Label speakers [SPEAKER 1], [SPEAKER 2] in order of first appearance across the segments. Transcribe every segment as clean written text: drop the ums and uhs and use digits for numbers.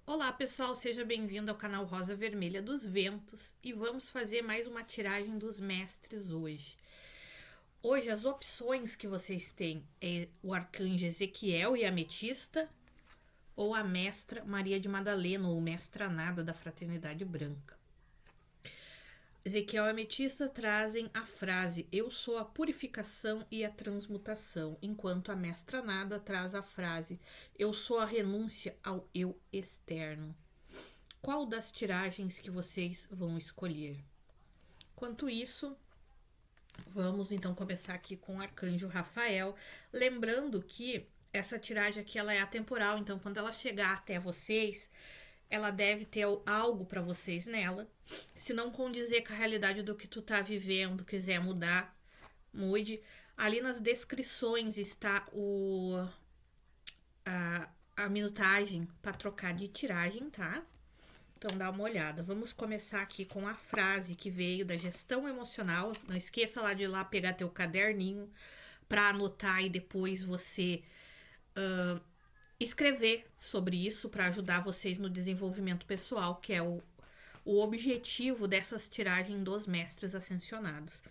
[SPEAKER 1] Olá pessoal, seja bem-vindo ao canal Rosa Vermelha dos Ventos e vamos fazer mais uma tiragem dos mestres hoje. Hoje as opções que vocês têm é o arcanjo Ezequiel e a ametista ou a mestra Maria de Madalena ou mestra Nada da Fraternidade Branca. Ezequiel e ametista trazem a frase eu sou a purificação e a transmutação, enquanto a mestra Nada traz a frase eu sou a renúncia ao eu externo. Qual das tiragens que vocês vão escolher? Enquanto isso, vamos então começar aqui com o arcanjo Rafael, lembrando que essa tiragem aqui ela é atemporal, então quando ela chegar até vocês, ela deve ter algo para vocês nela. Se não condizer com a realidade do que tu tá vivendo, quiser mudar, mude. Ali nas descrições está a minutagem para trocar de tiragem, tá? Então dá uma olhada. Vamos começar aqui com a frase que veio da gestão emocional. Não esqueça lá de ir lá pegar teu caderninho para anotar e depois você escrever sobre isso para ajudar vocês no desenvolvimento pessoal, que é o objetivo dessas tiragens dos mestres ascensionados.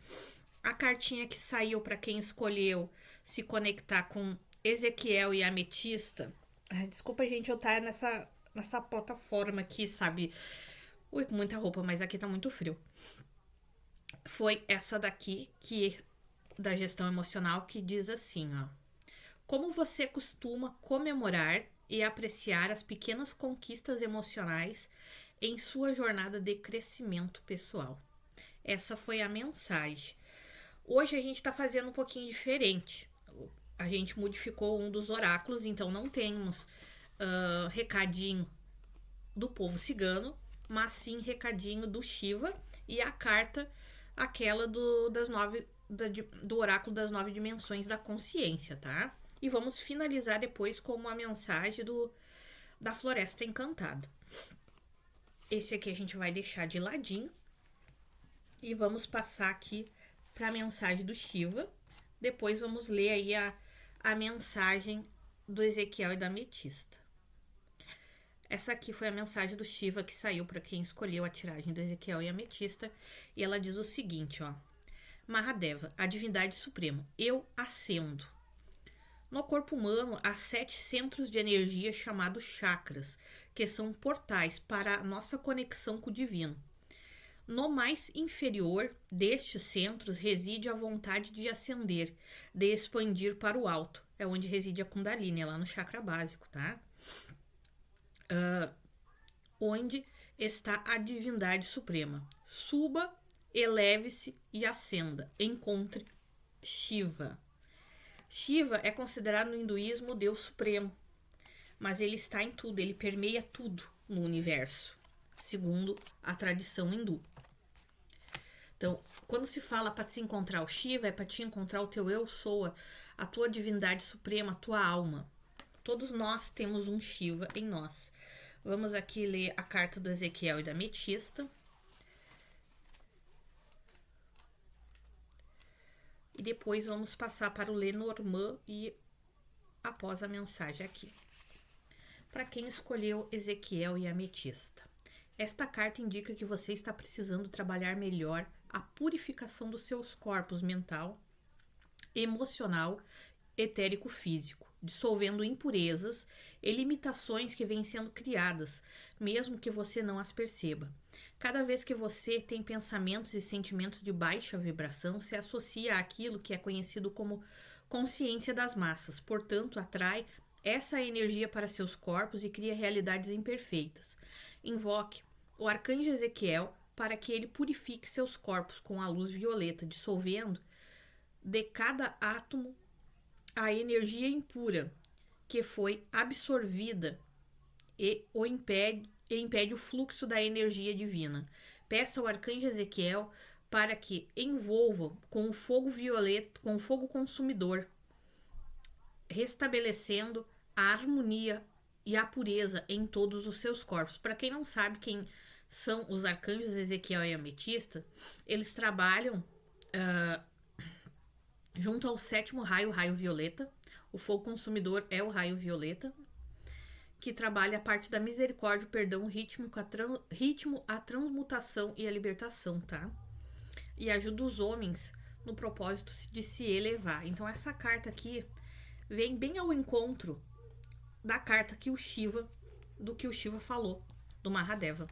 [SPEAKER 1] A cartinha que saiu para quem escolheu se conectar com Ezequiel e Ametista. Desculpa, gente, eu tá nessa plataforma aqui, sabe? Ui, com muita roupa, mas aqui tá muito frio. Foi essa daqui, que da gestão emocional, que diz assim, ó. Como você costuma comemorar e apreciar as pequenas conquistas emocionais em sua jornada de crescimento pessoal? Essa foi a mensagem. Hoje a gente tá fazendo um pouquinho diferente. A gente modificou um dos oráculos, então não temos recadinho do povo cigano, mas sim recadinho do Shiva e a carta, aquela do oráculo das 9 dimensões da consciência, tá? E vamos finalizar depois com uma mensagem da Floresta Encantada. Esse aqui a gente vai deixar de ladinho e vamos passar aqui para a mensagem do Shiva. Depois vamos ler aí a mensagem do Ezequiel e da Ametista. Essa aqui foi a mensagem do Shiva que saiu para quem escolheu a tiragem do Ezequiel e a Ametista. E ela diz o seguinte, ó. Mahadeva, a divindade suprema, eu ascendo. No corpo humano há 7 centros de energia chamados chakras, que são portais para a nossa conexão com o divino. No mais inferior destes centros reside a vontade de ascender, de expandir para o alto. É onde reside a Kundalini, é lá no chakra básico, tá? Onde está a divindade suprema. Suba, eleve-se e ascenda. Encontre Shiva. Shiva é considerado no hinduísmo o Deus supremo, mas ele está em tudo, ele permeia tudo no universo, segundo a tradição hindu. Então, quando se fala para se encontrar o Shiva, é para te encontrar o teu eu sou, a tua divindade suprema, a tua alma. Todos nós temos um Shiva em nós. Vamos aqui ler a carta do Ezequiel e da Ametista. E depois vamos passar para o Lenormand e após a mensagem aqui. Para quem escolheu Ezequiel e Ametista. Esta carta indica que você está precisando trabalhar melhor a purificação dos seus corpos mental, emocional, etérico, físico, dissolvendo impurezas e limitações que vêm sendo criadas, mesmo que você não as perceba. Cada vez que você tem pensamentos e sentimentos de baixa vibração, se associa àquilo que é conhecido como consciência das massas, portanto, atrai essa energia para seus corpos e cria realidades imperfeitas. Invoque o arcanjo Ezequiel para que ele purifique seus corpos com a luz violeta, dissolvendo de cada átomo a energia impura que foi absorvida e impede o fluxo da energia divina. Peça ao arcanjo Ezequiel para que envolva com o fogo violeta, com o fogo consumidor, restabelecendo a harmonia e a pureza em todos os seus corpos. Para quem não sabe quem são os arcanjos Ezequiel e Ametista, eles trabalham junto ao 7º raio, o raio violeta. O fogo consumidor é o raio violeta, que trabalha a parte da misericórdia, o perdão, o ritmo, a transmutação e a libertação, tá? E ajuda os homens no propósito de se elevar. Então essa carta aqui vem bem ao encontro da carta que o Shiva falou, do Mahadeva.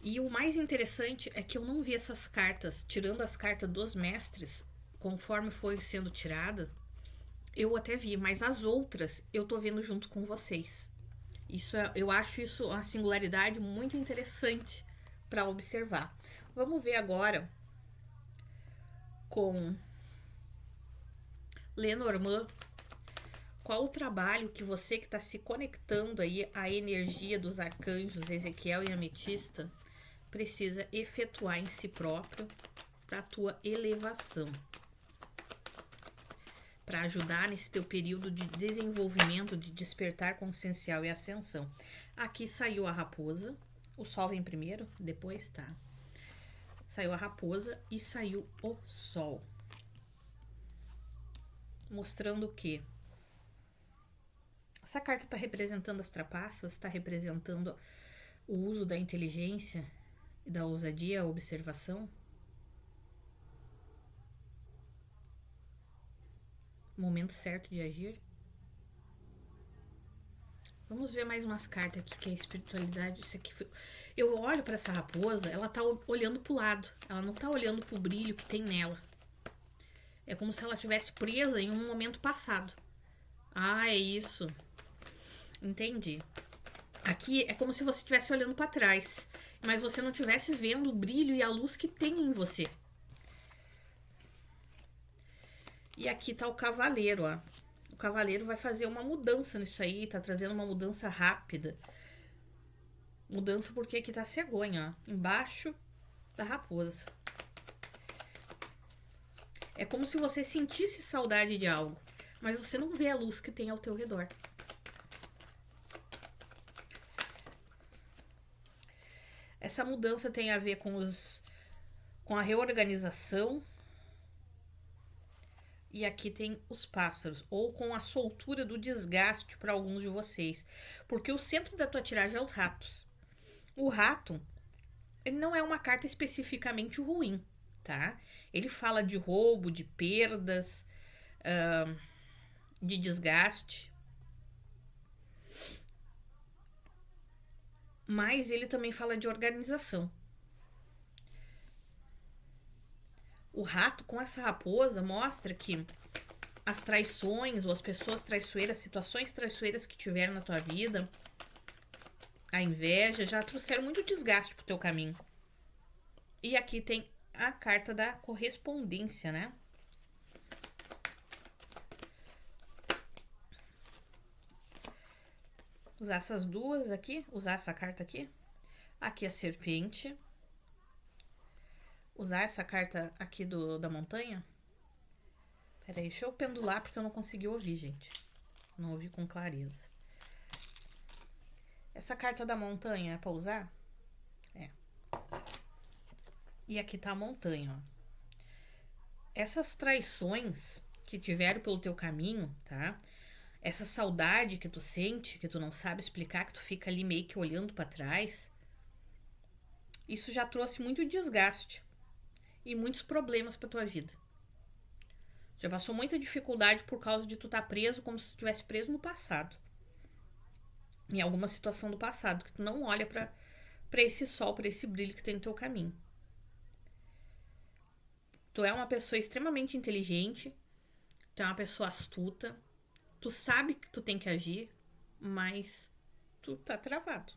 [SPEAKER 1] E o mais interessante é que eu não vi essas cartas, tirando as cartas dos mestres, conforme foi sendo tirada, eu até vi, mas as outras eu tô vendo junto com vocês. Eu acho isso uma singularidade muito interessante para observar. Vamos ver agora com Lenormand qual o trabalho que você que está se conectando aí à energia dos arcanjos Ezequiel e Ametista precisa efetuar em si próprio para a tua elevação, para ajudar nesse teu período de desenvolvimento, de despertar consciencial e ascensão. Aqui saiu a raposa, o sol vem primeiro, depois tá. Saiu a raposa e saiu o sol. Mostrando o quê? Essa carta está representando as trapaças, está representando o uso da inteligência e da ousadia, a observação. Momento certo de agir. Vamos ver mais umas cartas aqui, que é a espiritualidade. Isso aqui foi... Eu olho para essa raposa, ela tá olhando pro lado. Ela não tá olhando pro brilho que tem nela. É como se ela estivesse presa em um momento passado. Ah, é isso. Entendi. Aqui é como se você estivesse olhando para trás, mas você não estivesse vendo o brilho e a luz que tem em você. E aqui tá o cavaleiro, ó. O cavaleiro vai fazer uma mudança nisso aí, tá trazendo uma mudança rápida. Mudança porque aqui tá a cegonha, ó, embaixo da raposa. É como se você sentisse saudade de algo, mas você não vê a luz que tem ao teu redor. Essa mudança tem a ver com a reorganização. E aqui tem os pássaros, ou com a soltura do desgaste para alguns de vocês. Porque o centro da tua tiragem é os ratos. O rato, ele não é uma carta especificamente ruim, tá? Ele fala de roubo, de perdas, de desgaste. Mas ele também fala de organização. O rato com essa raposa mostra que as traições ou as pessoas traiçoeiras, situações traiçoeiras que tiveram na tua vida, a inveja, já trouxeram muito desgaste pro teu caminho. E aqui tem a carta da correspondência, né? Usar essas duas aqui, usar essa carta aqui. Aqui a serpente. Usar essa carta aqui da montanha. Peraí, deixa eu pendular porque eu não consegui ouvir, gente. Não ouvi com clareza. Essa carta da montanha é pra usar? É. E aqui tá a montanha, ó. Essas traições que tiveram pelo teu caminho, tá? Essa saudade que tu sente, que tu não sabe explicar, que tu fica ali meio que olhando pra trás. Isso já trouxe muito desgaste e muitos problemas pra tua vida. Já passou muita dificuldade por causa de tu estar preso como se tu estivesse preso no passado. Em alguma situação do passado, que tu não olha pra esse sol, pra esse brilho que tem no teu caminho. Tu é uma pessoa extremamente inteligente, tu é uma pessoa astuta, tu sabe que tu tem que agir, mas tu tá travado.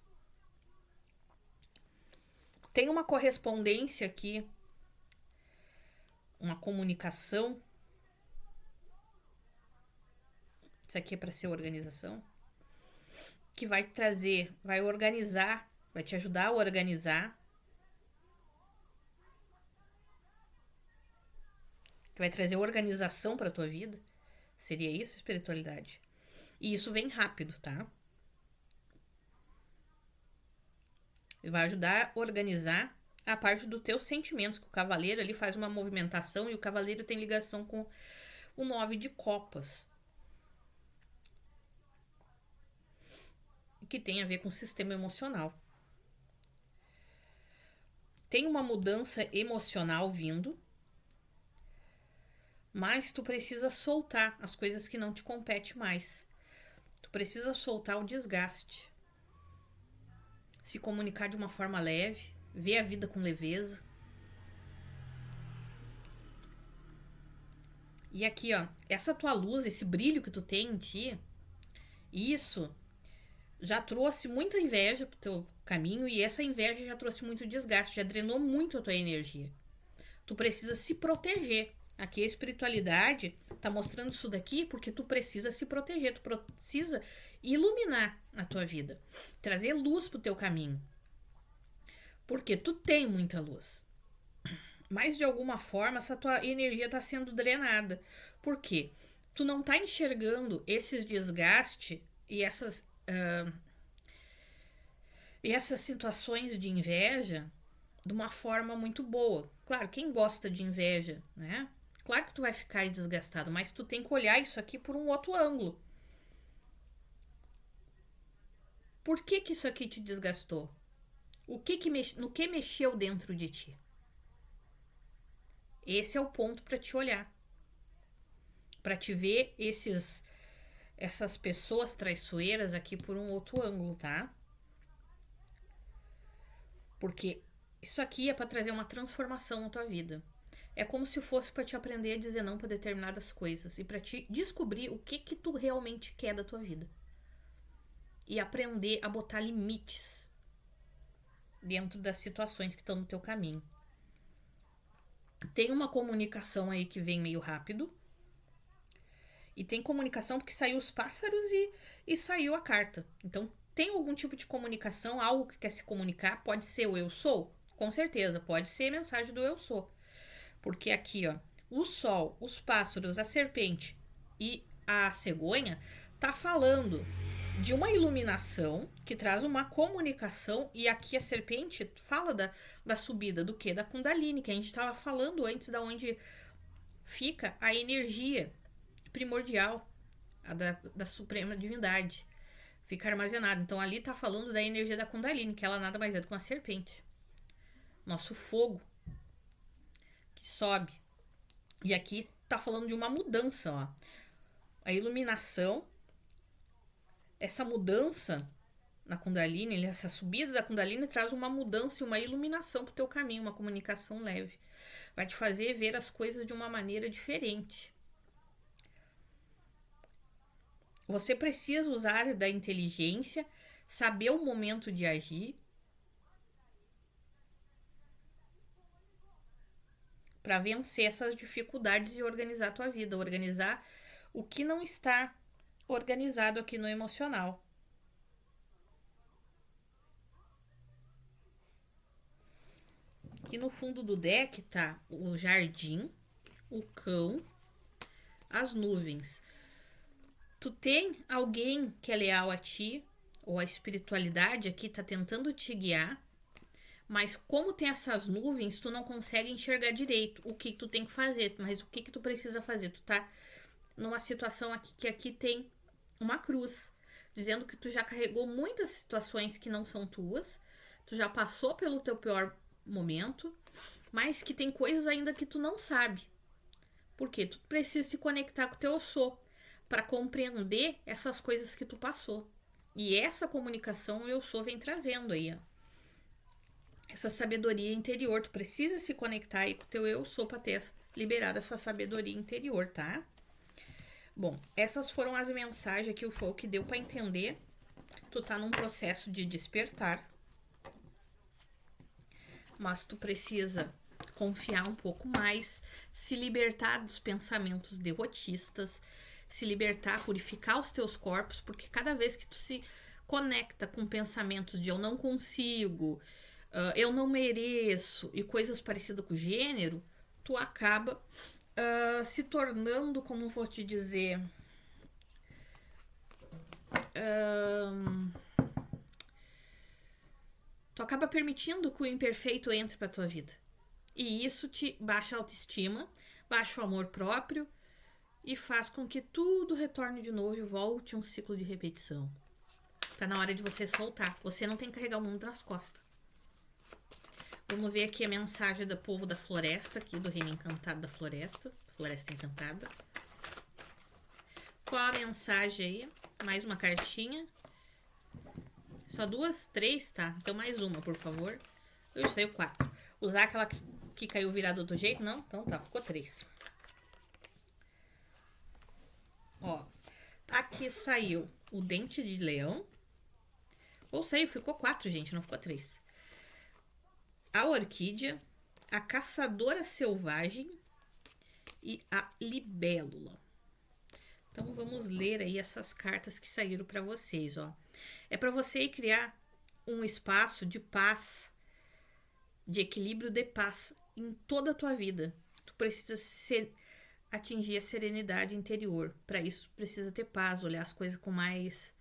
[SPEAKER 1] Tem uma correspondência aqui, uma comunicação. Isso aqui é para ser organização. Que vai trazer, vai organizar, vai te ajudar a organizar. Que vai trazer organização para tua vida. Seria isso, espiritualidade. E isso vem rápido, tá? E vai ajudar a organizar a parte dos teus sentimentos, que o cavaleiro ali faz uma movimentação e o cavaleiro tem ligação com o 9 de copas. que tem a ver com o sistema emocional. Tem uma mudança emocional vindo, mas tu precisa soltar as coisas que não te competem mais. Tu precisa soltar o desgaste. Se comunicar de uma forma leve, ver a vida com leveza. E aqui, ó, essa tua luz, esse brilho que tu tem em ti, isso já trouxe muita inveja pro teu caminho e essa inveja já trouxe muito desgaste, já drenou muito a tua energia. Tu precisa se proteger. Aqui a espiritualidade tá mostrando isso daqui porque tu precisa se proteger, tu precisa iluminar a tua vida, trazer luz pro teu caminho. Porque tu tem muita luz. Mas de alguma forma essa tua energia tá sendo drenada. Por quê? Tu não tá enxergando esses desgastes e essas situações de inveja de uma forma muito boa. Claro, quem gosta de inveja, né? Claro que tu vai ficar desgastado, mas tu tem que olhar isso aqui por um outro ângulo. Por que isso aqui te desgastou? No que mexeu dentro de ti? Esse é o ponto para te olhar. Para te ver essas pessoas traiçoeiras aqui por um outro ângulo, tá? Porque isso aqui é para trazer uma transformação na tua vida. É como se fosse para te aprender a dizer não para determinadas coisas e para te descobrir o que tu realmente quer da tua vida. E aprender a botar limites dentro das situações que estão no teu caminho. Tem uma comunicação aí que vem meio rápido. E tem comunicação porque saiu os pássaros e saiu a carta. Então, tem algum tipo de comunicação, algo que quer se comunicar. Pode ser o eu sou? Com certeza, pode ser a mensagem do eu sou. Porque aqui, ó, o sol, os pássaros, a serpente e a cegonha tá falando de uma iluminação que traz uma comunicação. E aqui a serpente fala da subida do quê? Da Kundalini, que a gente estava falando antes, da onde fica a energia primordial, a da suprema divindade, fica armazenada. Então ali tá falando da energia da Kundalini, que ela nada mais é do que uma serpente, nosso fogo que sobe. E aqui tá falando de uma mudança, ó, a iluminação, essa mudança na Kundalini, essa subida da Kundalini traz uma mudança e uma iluminação pro teu caminho, uma comunicação leve, vai te fazer ver as coisas de uma maneira diferente. Você precisa usar da inteligência, saber o momento de agir para vencer essas dificuldades e organizar a tua vida, organizar o que não está organizado aqui no emocional. Aqui no fundo do deck tá o jardim, o cão, as nuvens. Tu tem alguém que é leal a ti, ou a espiritualidade aqui tá tentando te guiar, mas como tem essas nuvens, tu não consegue enxergar direito o que tu tem que fazer, mas o que tu precisa fazer. Tu tá numa situação aqui que aqui tem uma cruz, dizendo que tu já carregou muitas situações que não são tuas, tu já passou pelo teu pior momento, mas que tem coisas ainda que tu não sabe. Por quê? Tu precisa se conectar com o teu eu sou, para compreender essas coisas que tu passou. E essa comunicação o eu sou vem trazendo aí, ó. Essa sabedoria interior. Tu precisa se conectar aí com o teu eu sou para ter liberado essa sabedoria interior, tá? Bom, essas foram as mensagens que o Folk deu para entender. Tu tá num processo de despertar, mas tu precisa confiar um pouco mais, se libertar dos pensamentos derrotistas, se libertar, purificar os teus corpos, porque cada vez que tu se conecta com pensamentos de eu não consigo, eu não mereço e coisas parecidas com o gênero, tu acaba se tornando, como vou te dizer, tu acaba permitindo que o imperfeito entre pra tua vida. E isso te baixa a autoestima, baixa o amor próprio e faz com que tudo retorne de novo e volte a um ciclo de repetição. Tá na hora de você soltar. Você não tem que carregar o mundo nas costas. Vamos ver aqui a mensagem do povo da floresta, aqui do Reino Encantado da Floresta. Floresta Encantada. Qual a mensagem aí? Mais uma cartinha. Só 2, 3, tá? Então mais uma, por favor. Saiu 4. Usar aquela que caiu virada do outro jeito? Não? Então tá, ficou 3. Ó, aqui saiu o dente de leão. Ou saiu, ficou 4, gente, não ficou 3. A orquídea, a caçadora selvagem e a libélula. Então vamos ler aí essas cartas que saíram para vocês, ó. É para você criar um espaço de paz, de equilíbrio de paz em toda a tua vida. Tu precisa atingir a serenidade interior. Para isso precisa ter paz, olhar as coisas com mais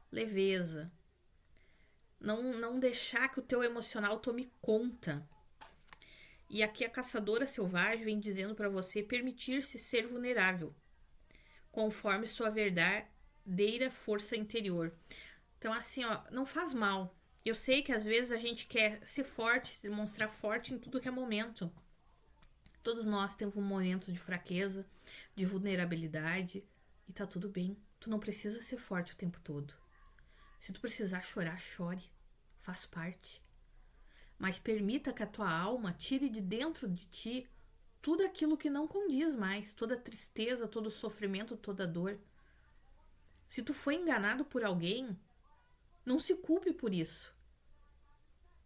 [SPEAKER 1] leveza. Não deixar que o teu emocional tome conta. E aqui a caçadora selvagem vem dizendo para você permitir-se ser vulnerável, conforme sua verdadeira força interior. Então assim, ó, não faz mal. Eu sei que às vezes a gente quer ser forte, se demonstrar forte em tudo que é momento. Todos nós temos momentos de fraqueza, de vulnerabilidade, e tá tudo bem. Tu não precisa ser forte o tempo todo. Se tu precisar chorar, chore. Faz parte. Mas permita que a tua alma tire de dentro de ti tudo aquilo que não condiz mais. Toda a tristeza, todo o sofrimento, toda a dor. Se tu foi enganado por alguém, não se culpe por isso.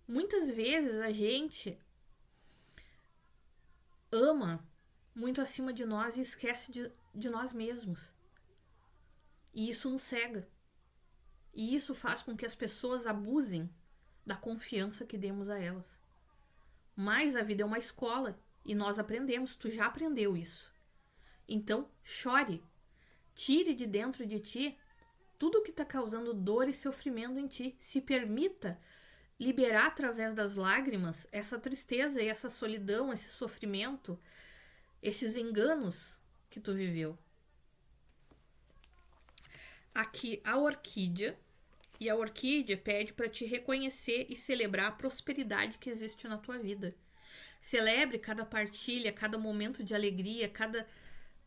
[SPEAKER 1] Muitas vezes a gente ama muito acima de nós e esquece de nós mesmos. E isso nos cega. E isso faz com que as pessoas abusem da confiança que demos a elas. Mas a vida é uma escola e nós aprendemos, tu já aprendeu isso. Então, chore. Tire de dentro de ti tudo que está causando dor e sofrimento em ti. Se permita liberar através das lágrimas essa tristeza e essa solidão, esse sofrimento, esses enganos que tu viveu. Aqui a orquídea, e a orquídea pede para te reconhecer e celebrar a prosperidade que existe na tua vida. Celebre cada partilha, cada momento de alegria, cada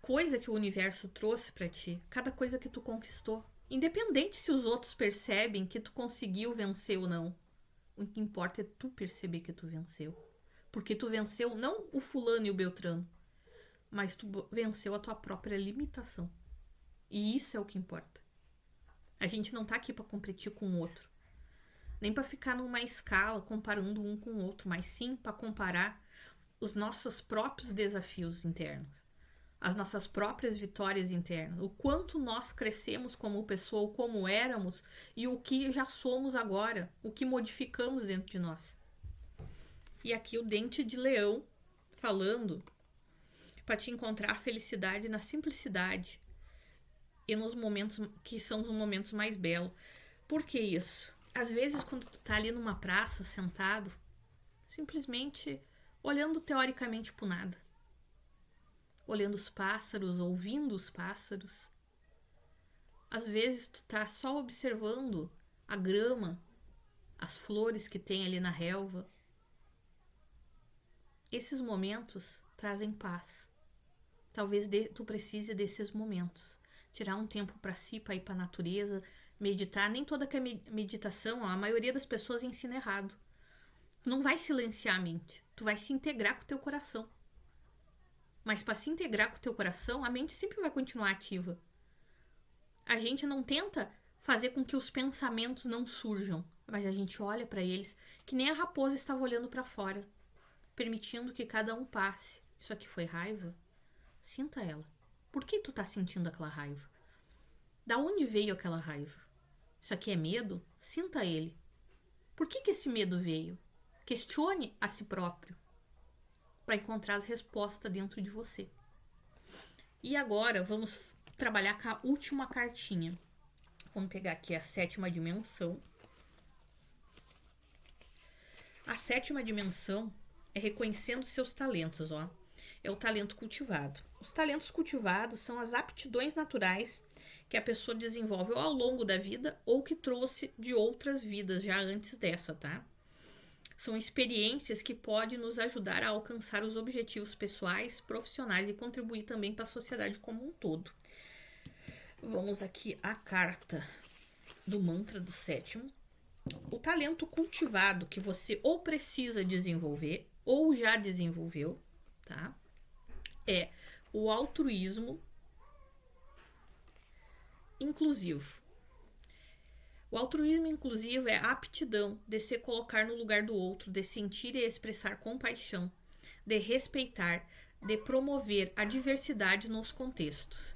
[SPEAKER 1] coisa que o universo trouxe para ti, cada coisa que tu conquistou. Independente se os outros percebem que tu conseguiu vencer ou não. O que importa é tu perceber que tu venceu. Porque tu venceu não o fulano e o beltrano, mas tu venceu a tua própria limitação. E isso é o que importa. A gente não tá aqui para competir com o outro. Nem para ficar numa escala comparando um com o outro, mas sim para comparar os nossos próprios desafios internos, as nossas próprias vitórias internas, o quanto nós crescemos como pessoa, como éramos e o que já somos agora, o que modificamos dentro de nós. E aqui o dente de leão falando para te encontrar a felicidade na simplicidade e nos momentos que são os momentos mais belos. Por que isso? Às vezes quando tu tá ali numa praça sentado, simplesmente olhando teoricamente pro nada, olhando os pássaros, ouvindo os pássaros, às vezes tu tá só observando a grama, as flores que tem ali na relva. Esses momentos trazem paz. Talvez tu precise desses momentos. Tirar um tempo para si, para ir para a natureza, meditar. Nem toda que é meditação, a maioria das pessoas ensina errado. Tu não vai silenciar a mente, tu vai se integrar com o teu coração. Mas para se integrar com o teu coração, a mente sempre vai continuar ativa. A gente não tenta fazer com que os pensamentos não surjam, mas a gente olha para eles que nem a raposa estava olhando para fora, permitindo que cada um passe. Isso aqui foi raiva? Sinta ela. Por que tu tá sentindo aquela raiva? Da onde veio aquela raiva? Isso aqui é medo? Sinta ele. Por que esse medo veio? Questione a si próprio para encontrar as respostas dentro de você. E agora vamos trabalhar com a última cartinha. Vamos pegar aqui a 7ª dimensão. A 7ª dimensão é reconhecendo seus talentos, ó. é o talento cultivado. Os talentos cultivados são as aptidões naturais que a pessoa desenvolve ao longo da vida ou que trouxe de outras vidas já antes dessa, tá? São experiências que podem nos ajudar a alcançar os objetivos pessoais, profissionais e contribuir também para a sociedade como um todo. Vamos aqui à carta do mantra do 7º. O talento cultivado que você ou precisa desenvolver ou já desenvolveu, tá? É o altruísmo inclusivo. O altruísmo inclusivo é a aptidão de se colocar no lugar do outro, de sentir e expressar compaixão, de respeitar, de promover a diversidade nos contextos.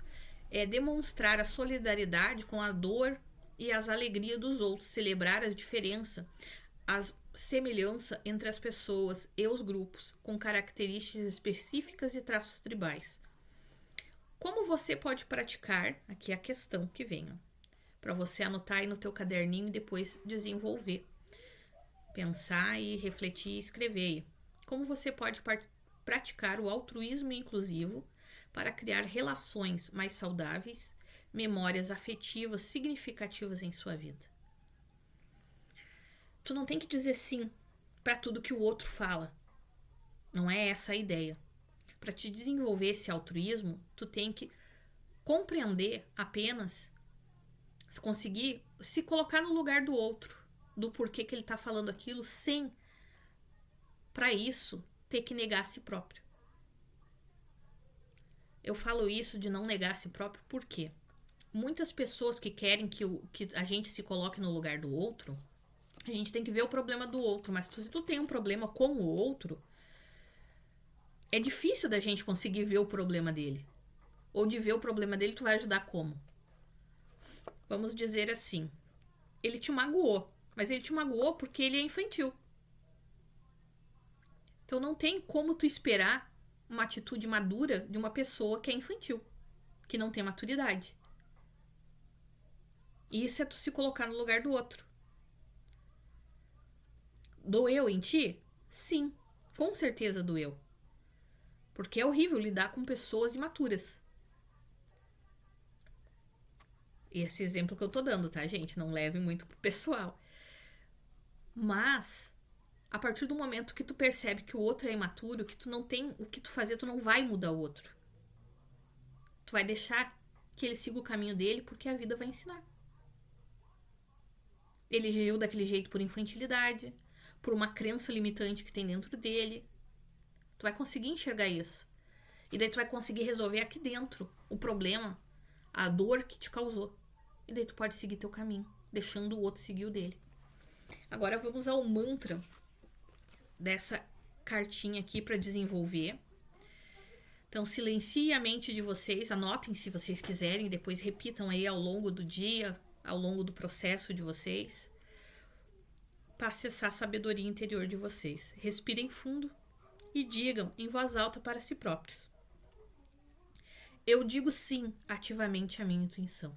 [SPEAKER 1] É demonstrar a solidariedade com a dor e as alegrias dos outros, celebrar as diferenças, a semelhança entre as pessoas e os grupos, com características específicas e traços tribais. Como você pode praticar? Aqui é a questão que vem, para você anotar aí no teu caderninho e depois desenvolver. Pensar e refletir e escrever. Como você pode praticar o altruísmo inclusivo para criar relações mais saudáveis, memórias afetivas significativas em sua vida. Tu não tem que dizer sim para tudo que o outro fala. Não é essa a ideia. Para te desenvolver esse altruísmo, tu tem que compreender apenas, conseguir se colocar no lugar do outro, do porquê que ele está falando aquilo, sem, para isso, ter que negar a si próprio. Eu falo isso de não negar a si próprio porque muitas pessoas que querem que a gente se coloque no lugar do outro, a gente tem que ver o problema do outro, mas se tu tem um problema com o outro, é difícil da gente conseguir ver o problema dele. Ou de ver o problema dele, tu vai ajudar como? Vamos dizer assim, ele te magoou, mas ele te magoou porque ele é infantil. Então não tem como tu esperar uma atitude madura de uma pessoa que é infantil, que não tem maturidade. E isso é tu se colocar no lugar do outro. Doeu em ti? Sim, com certeza doeu. Porque é horrível lidar com pessoas imaturas. Esse exemplo que eu tô dando, tá, gente? Não leve muito pro pessoal. Mas, a partir do momento que tu percebe que o outro é imaturo, que tu não tem o que tu fazer, tu não vai mudar o outro. Tu vai deixar que ele siga o caminho dele, porque a vida vai ensinar. Ele agiu daquele jeito por infantilidade, por uma crença limitante que tem dentro dele. Tu vai conseguir enxergar isso. E daí tu vai conseguir resolver aqui dentro o problema, a dor que te causou. E daí tu pode seguir teu caminho, deixando o outro seguir o dele. Agora vamos ao mantra dessa cartinha aqui para desenvolver. Então silencie a mente de vocês, anotem se vocês quiserem, depois repitam aí ao longo do dia, ao longo do processo de vocês, para acessar a sabedoria interior de vocês. Respirem fundo e digam em voz alta para si próprios: eu digo sim ativamente à minha intuição.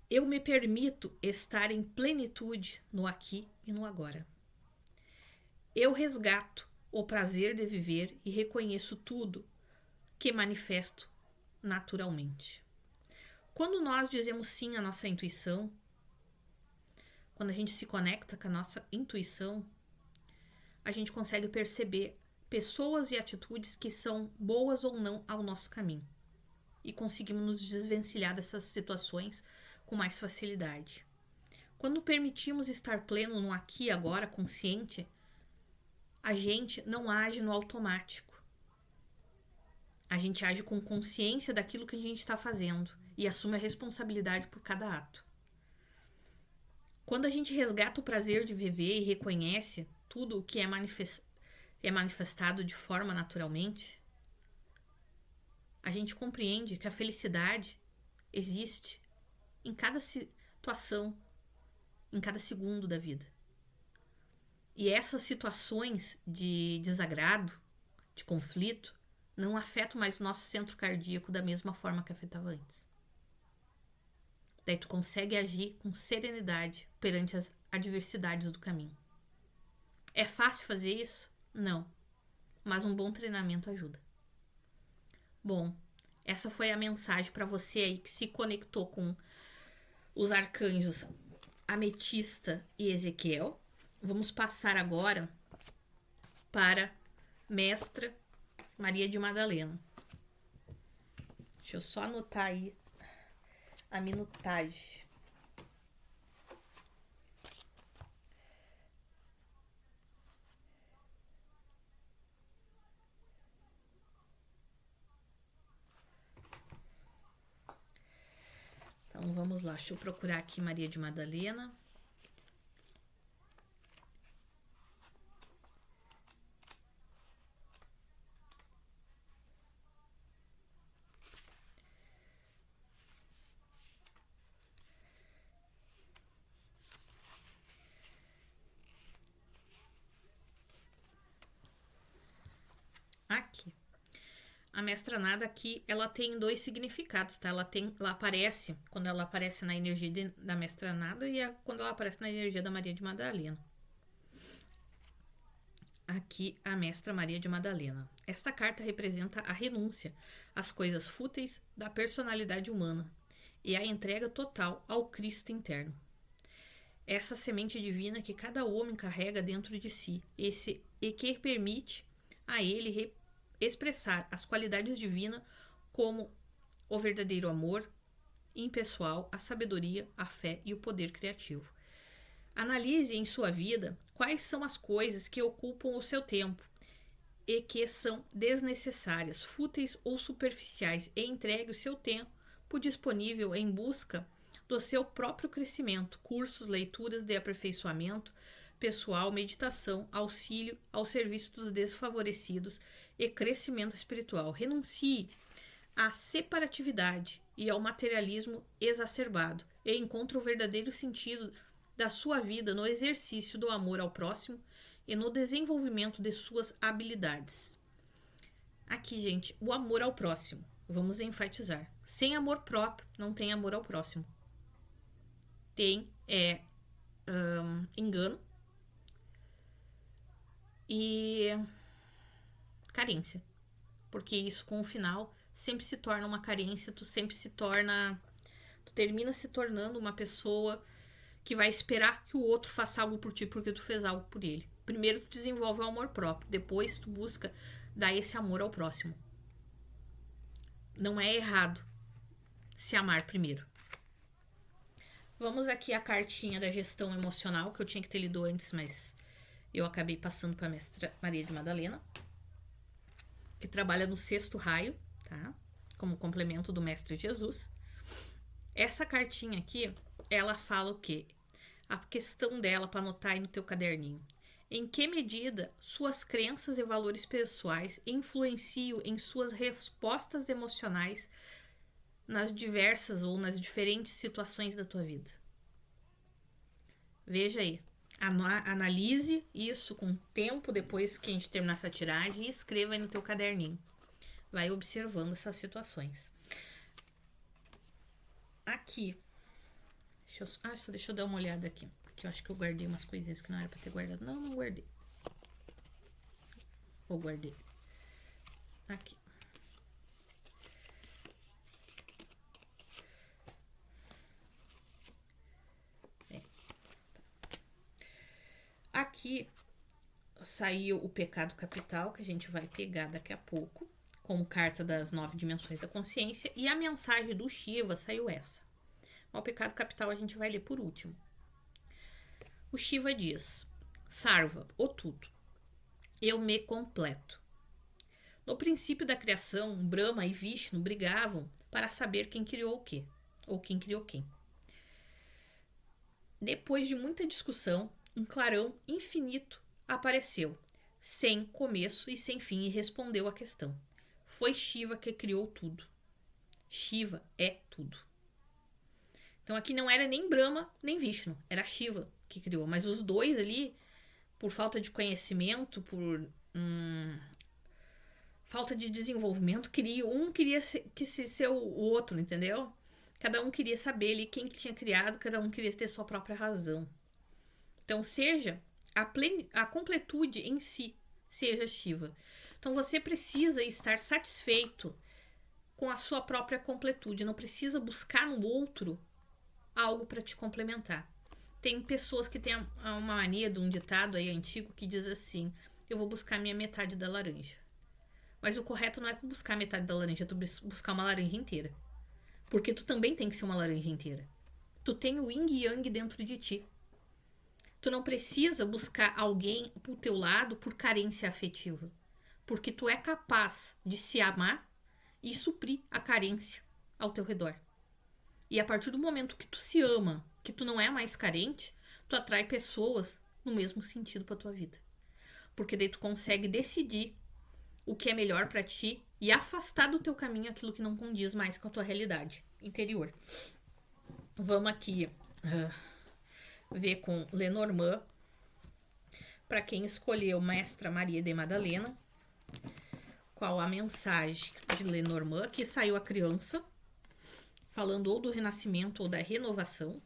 [SPEAKER 1] Eu me permito estar em plenitude no aqui e no agora. Eu resgato o prazer de viver e reconheço tudo que manifesto naturalmente. Quando nós dizemos sim à nossa intuição, quando a gente se conecta com a nossa intuição, a gente consegue perceber pessoas e atitudes que são boas ou não ao nosso caminho. E conseguimos nos desvencilhar dessas situações com mais facilidade. Quando permitimos estar pleno no aqui e agora, consciente, a gente não age no automático. A gente age com consciência daquilo que a gente está fazendo e assume a responsabilidade por cada ato. Quando a gente resgata o prazer de viver e reconhece tudo o que é manifestado de forma naturalmente, a gente compreende que a felicidade existe em cada situação, em cada segundo da vida. E essas situações de desagrado, de conflito, não afetam mais o nosso centro cardíaco da mesma forma que afetava antes. Daí tu consegue agir com serenidade perante as adversidades do caminho. É fácil fazer isso? Não. mas um bom treinamento ajuda. Bom, essa foi a mensagem para você aí que se conectou com os arcanjos Ametista e Ezequiel. Vamos passar agora para Mestra Maria de Madalena. Deixa eu só anotar aí a minutagem. Então vamos lá, deixa eu procurar aqui Maria de Madalena. Aqui. A mestra nada aqui, ela tem 2 significados, tá? Ela aparece, quando ela aparece na energia da mestra nada e quando ela aparece na energia da Maria de Madalena. Aqui, a mestra Maria de Madalena. Esta carta representa a renúncia às coisas fúteis da personalidade humana e a entrega total ao Cristo interno. Essa semente divina que cada homem carrega dentro de si e que permite a ele expressar as qualidades divinas como o verdadeiro amor impessoal, a sabedoria, a fé e o poder criativo. Analise em sua vida quais são as coisas que ocupam o seu tempo e que são desnecessárias, fúteis ou superficiais, e entregue o seu tempo disponível em busca do seu próprio crescimento, cursos, leituras de aperfeiçoamento pessoal, meditação, auxílio ao serviço dos desfavorecidos e crescimento espiritual. Renuncie à separatividade e ao materialismo exacerbado e encontre o verdadeiro sentido da sua vida no exercício do amor ao próximo e no desenvolvimento de suas habilidades. Aqui, gente, o amor ao próximo. Vamos enfatizar. Sem amor próprio, não tem amor ao próximo. Tem engano e carência. Porque isso, com o final, sempre se torna uma carência, tu termina se tornando uma pessoa que vai esperar que o outro faça algo por ti porque tu fez algo por ele. Primeiro tu desenvolve o amor próprio, depois tu busca dar esse amor ao próximo. Não é errado se amar primeiro. Vamos aqui a cartinha da gestão emocional, que eu tinha que ter lido antes, mas eu acabei passando para a mestra Maria de Madalena, que trabalha no 6º raio, tá? Como complemento do Mestre Jesus. Essa cartinha aqui, ela fala o quê? A questão dela para anotar aí no teu caderninho. Em que medida suas crenças e valores pessoais influenciam em suas respostas emocionais nas diversas ou nas diferentes situações da tua vida? Veja aí. Analise isso com tempo depois que a gente terminar essa tiragem e escreva aí no teu caderninho. Vai observando essas Aqui. Deixa eu dar uma olhada aqui. Porque eu acho que eu guardei umas coisinhas que não era pra ter guardado. Não guardei. Ou guardei. Aqui. Aqui saiu o pecado capital, que a gente vai pegar daqui a pouco, como carta das 9 dimensões da consciência. E a mensagem do Shiva saiu essa. O pecado capital a gente vai ler por último. O Shiva diz: Sarva, o tudo, eu me completo. No princípio da criação, Brahma e Vishnu brigavam para saber quem criou o quê, ou quem criou quem. Depois de muita discussão, um clarão infinito apareceu, sem começo e sem fim, e respondeu à questão. Foi Shiva que criou tudo. Shiva é tudo. Então aqui não era nem Brahma, nem Vishnu, era Shiva que criou. Mas os dois ali, por falta de conhecimento, por falta de desenvolvimento, um queria ser o outro, entendeu? Cada um queria saber ali quem que tinha criado, cada um queria ter sua própria razão. Então seja a completude em si, seja Shiva. Então você precisa estar satisfeito com a sua própria completude, não precisa buscar no outro algo para te complementar. Tem pessoas que têm uma mania de um ditado aí antigo que diz assim: eu vou buscar minha metade da laranja. Mas o correto não é buscar metade da laranja, é tu buscar uma laranja inteira. Porque tu também tem que ser uma laranja inteira. Tu tem o yin e yang dentro de ti. Tu não precisa buscar alguém pro teu lado por carência afetiva. Porque tu é capaz de se amar e suprir a carência ao teu redor. E a partir do momento que tu se ama, que tu não é mais carente, tu atrai pessoas no mesmo sentido pra tua vida. Porque daí tu consegue decidir o que é melhor pra ti e afastar do teu caminho aquilo que não condiz mais com a tua realidade interior. Vamos aqui ver com Lenormand, para quem escolheu Mestra Maria de Madalena, qual a mensagem de Lenormand. Aqui saiu a criança, falando ou do renascimento ou da renovação.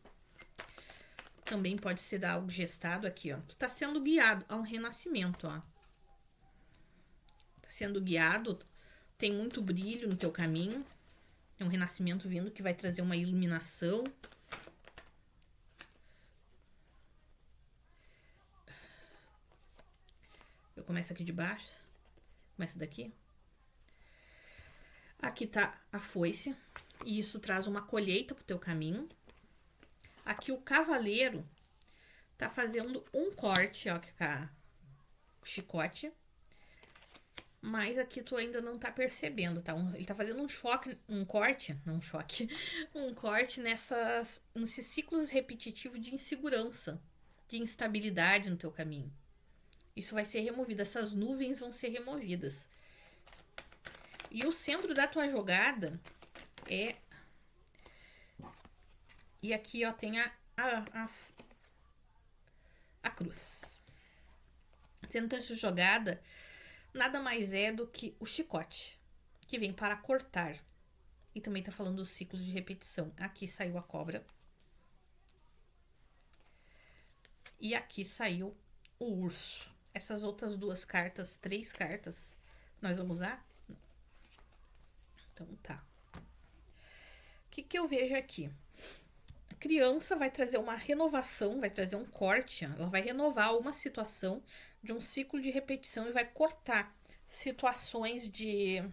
[SPEAKER 1] Também pode ser da algo gestado aqui, ó. Tu tá sendo guiado a um renascimento, ó. Tá sendo guiado, tem muito brilho no teu caminho. É um renascimento vindo que vai trazer uma iluminação. Eu começo aqui de baixo. Começo daqui. Aqui tá a foice. E isso traz uma colheita pro teu caminho. Aqui o cavaleiro tá fazendo um corte, ó, com o chicote. Mas aqui tu ainda não tá percebendo, tá? Ele tá fazendo um corte nesses ciclos repetitivos de insegurança, de instabilidade no teu caminho. Isso vai ser removido, essas nuvens vão ser removidas. E o centro da tua jogada é... E aqui, ó, tem a cruz. Tendo essa jogada, nada mais é do que o chicote, que vem para cortar. E também tá falando dos ciclos de repetição. Aqui saiu a cobra. E aqui saiu o urso. Essas outras duas cartas, 3 cartas, nós vamos usar? Então tá. O que eu vejo aqui? A criança vai trazer uma renovação, vai trazer um corte. Ela vai renovar uma situação de um ciclo de repetição e vai cortar situações de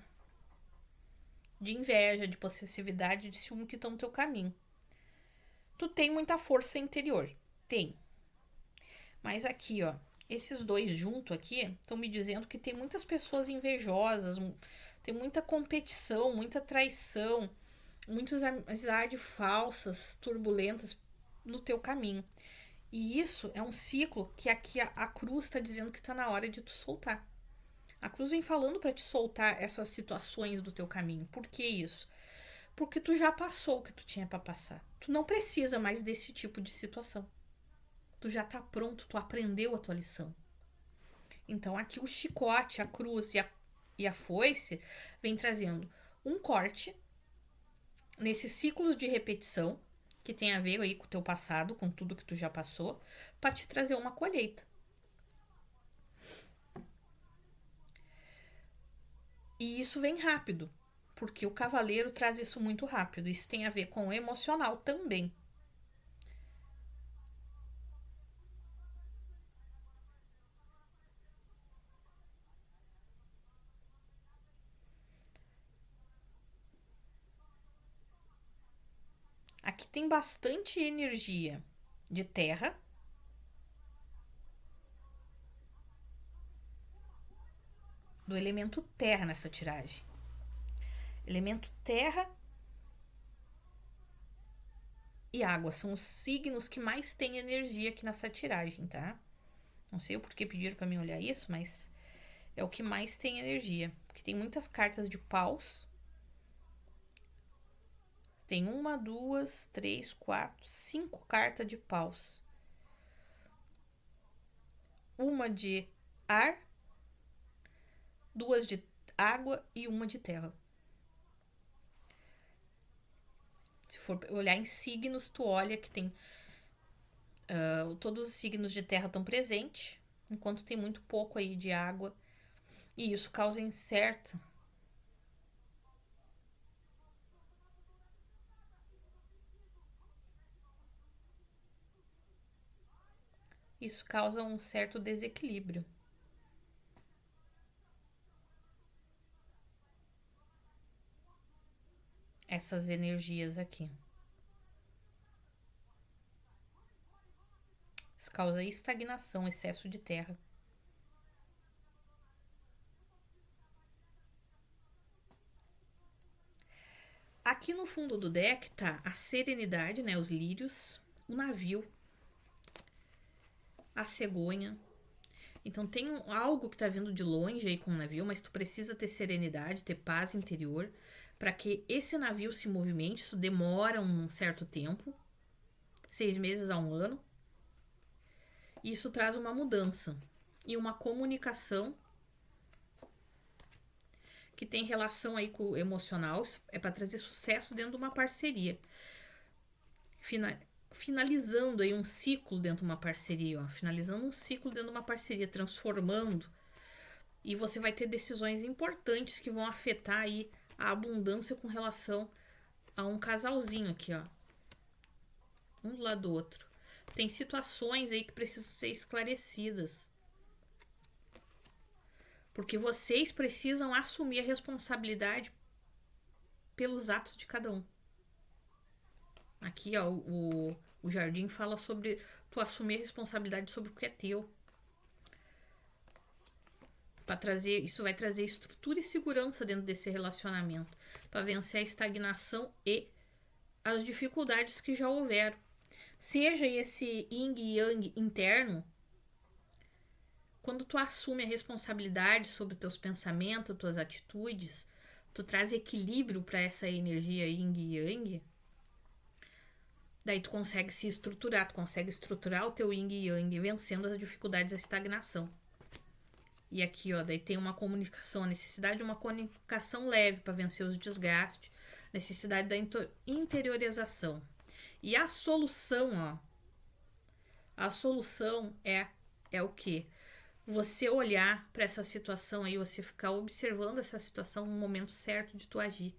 [SPEAKER 1] inveja, de possessividade, de ciúme que estão no teu caminho. Tu tem muita força interior. Tem. Mas aqui, ó, esses dois juntos aqui estão me dizendo que tem muitas pessoas invejosas, tem muita competição, muita traição, muitas amizades falsas, turbulentas no teu caminho. E isso é um ciclo que aqui a cruz está dizendo que está na hora de tu soltar. A cruz vem falando para te soltar essas situações do teu caminho. Por que isso? Porque tu já passou o que tu tinha para passar. Tu não precisa mais desse tipo de situação. Tu já tá pronto, tu aprendeu a tua lição. Então aqui o chicote, a cruz e a foice vem trazendo um corte nesses ciclos de repetição que tem a ver aí com o teu passado, com tudo que tu já passou, para te trazer uma colheita. E isso vem rápido, porque o cavaleiro traz isso muito rápido. Isso tem a ver com o emocional também. Aqui tem bastante energia de terra. Do elemento terra nessa tiragem. Elemento terra e água são os signos que mais têm energia aqui nessa tiragem, tá? Não sei o porquê pediram pra mim olhar isso, mas é o que mais tem energia. Porque tem muitas cartas de paus. Tem 1, 2, 3, 4, 5 cartas de paus. Uma de ar, 2 de água e 1 de terra. Se for olhar em signos, tu olha que tem... todos os signos de terra estão presentes, enquanto tem muito pouco aí de água E isso causa incerto. Isso causa um certo desequilíbrio. Essas energias aqui. Isso causa estagnação, excesso de terra. Aqui no fundo do deck tá a serenidade, né? Os lírios, o navio, a cegonha. Então tem algo que tá vindo de longe aí com o navio, mas tu precisa ter serenidade, ter paz interior para que esse navio se movimente. Isso demora um certo tempo, 6 meses a 1 ano. E isso traz uma mudança e uma comunicação que tem relação aí com o emocional, é para trazer sucesso dentro de uma parceria. Finalizando aí um ciclo dentro de uma parceria, ó, finalizando um ciclo dentro de uma parceria, transformando. E você vai ter decisões importantes que vão afetar aí a abundância com relação a um casalzinho aqui, ó. Um do lado do outro. Tem situações aí que precisam ser esclarecidas. Porque vocês precisam assumir a responsabilidade pelos atos de cada um. Aqui, ó, o Jardim fala sobre tu assumir a responsabilidade sobre o que é teu. Isso vai trazer estrutura e segurança dentro desse relacionamento. Para vencer a estagnação e as dificuldades que já houveram. Seja esse yin e yang interno, quando tu assume a responsabilidade sobre teus pensamentos, tuas atitudes, tu traz equilíbrio para essa energia yin e yang, daí tu consegue se estruturar, tu consegue estruturar o teu yin e yang, vencendo as dificuldades da estagnação. E aqui, ó, daí tem uma comunicação, a necessidade de uma comunicação leve para vencer os desgastes, necessidade da interiorização. E a solução, ó, a solução é o quê? Você olhar para essa situação aí, você ficar observando essa situação no momento certo de tu agir.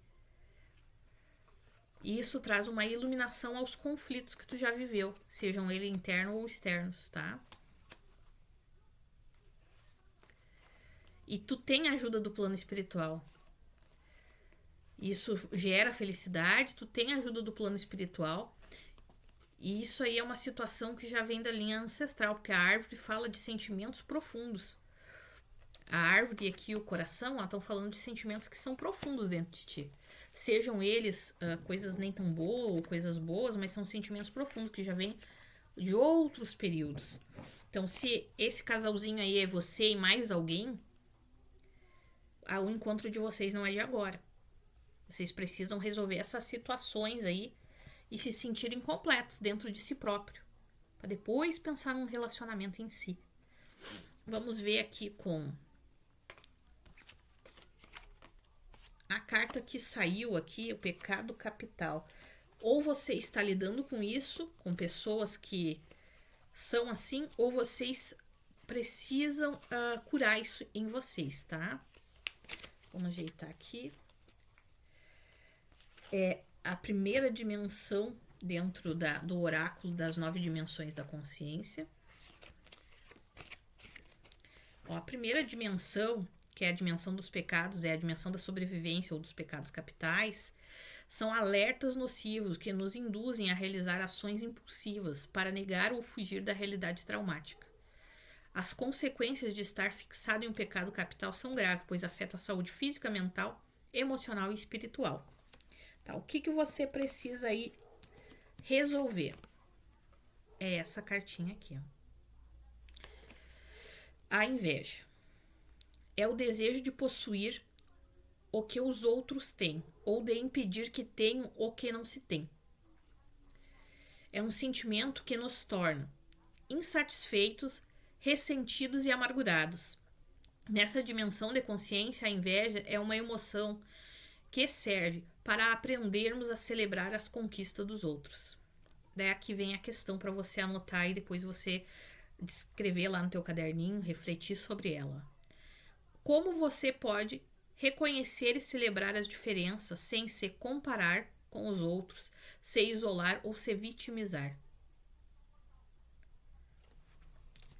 [SPEAKER 1] E isso traz uma iluminação aos conflitos que tu já viveu, sejam eles internos ou externos, tá? E tu tem a ajuda do plano espiritual. Isso gera felicidade, tu tem a ajuda do plano espiritual. E isso aí é uma situação que já vem da linha ancestral, porque a árvore fala de sentimentos profundos. A árvore e aqui o coração estão falando de sentimentos que são profundos dentro de ti. Sejam eles coisas nem tão boas ou coisas boas, mas são sentimentos profundos que já vêm de outros períodos. Então, se esse casalzinho aí é você e mais alguém, o encontro de vocês não é de agora. Vocês precisam resolver essas situações aí e se sentirem completos dentro de si próprio, para depois pensar num relacionamento em si. Vamos ver aqui com a carta que saiu aqui, o pecado capital. Ou você está lidando com isso, com pessoas que são assim, ou vocês precisam curar isso em vocês, tá? Vamos ajeitar aqui. É a primeira dimensão dentro do oráculo das 9 dimensões da consciência. Ó, a primeira dimensão, que é a dimensão dos pecados, é a dimensão da sobrevivência ou dos pecados capitais, são alertas nocivos que nos induzem a realizar ações impulsivas para negar ou fugir da realidade traumática. As consequências de estar fixado em um pecado capital são graves, pois afetam a saúde física, mental, emocional e espiritual. Tá, o que você precisa aí resolver? É essa cartinha aqui, ó. A inveja é o desejo de possuir o que os outros têm, ou de impedir que tenham o que não se tem. É um sentimento que nos torna insatisfeitos, ressentidos e amargurados. Nessa dimensão de consciência, a inveja é uma emoção que serve para aprendermos a celebrar as conquistas dos outros. Daí aqui vem a questão para você anotar e depois você escrever lá no teu caderninho, refletir sobre ela. Como você pode reconhecer e celebrar as diferenças sem se comparar com os outros, se isolar ou se vitimizar.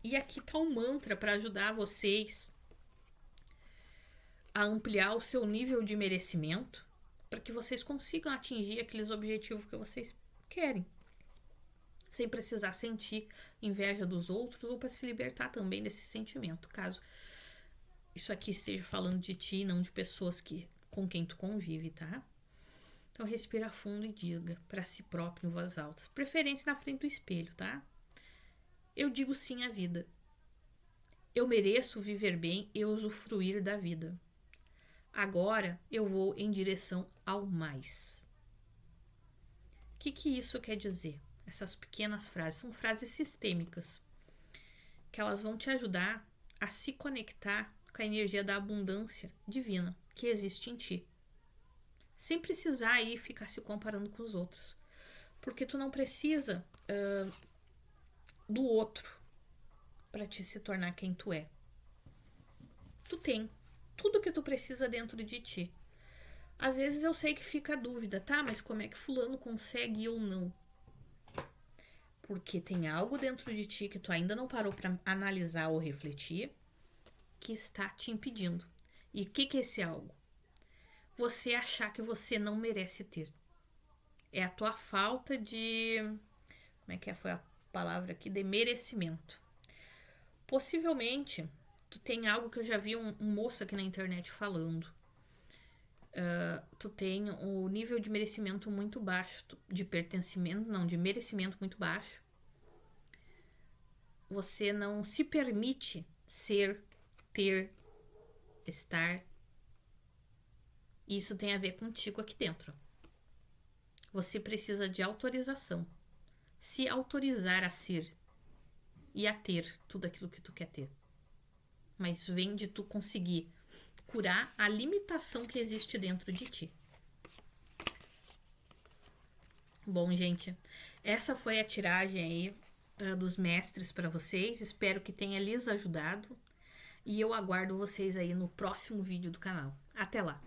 [SPEAKER 1] E aqui tá um mantra para ajudar vocês a ampliar o seu nível de merecimento, para que vocês consigam atingir aqueles objetivos que vocês querem, sem precisar sentir inveja dos outros ou para se libertar também desse sentimento, caso isso aqui esteja falando de ti, não de pessoas com quem tu convive, tá? Então respira fundo e diga para si próprio em voz alta, preferência na frente do espelho, tá? Eu digo sim à vida. Eu mereço viver bem e usufruir da vida. Agora eu vou em direção ao mais. O que isso quer dizer? Essas pequenas frases são frases sistêmicas, que elas vão te ajudar a se conectar com a energia da abundância divina que existe em ti. Sem precisar aí ficar se comparando com os outros. Porque tu não precisa do outro para te se tornar quem tu é. Tu tem tudo que tu precisa dentro de ti. Às vezes eu sei que fica a dúvida, tá? Mas como é que fulano consegue ou não? Porque tem algo dentro de ti que tu ainda não parou para analisar ou refletir que está te impedindo. E o que é esse algo? Você achar que você não merece ter. É a tua falta de... Como é que foi a palavra aqui? De merecimento. Possivelmente, tu tem algo que eu já vi um moço aqui na internet falando. Tu tem o nível de merecimento muito baixo, de pertencimento, não, de merecimento muito baixo. Você não se permite ser, ter, estar. Isso tem a ver contigo aqui dentro. Você precisa de autorização. Se autorizar a ser e a ter tudo aquilo que tu quer ter. Mas vem de tu conseguir curar a limitação que existe dentro de ti. Bom, gente, essa foi a tiragem aí dos mestres para vocês. Espero que tenha lhes ajudado. E eu aguardo vocês aí no próximo vídeo do canal. Até lá!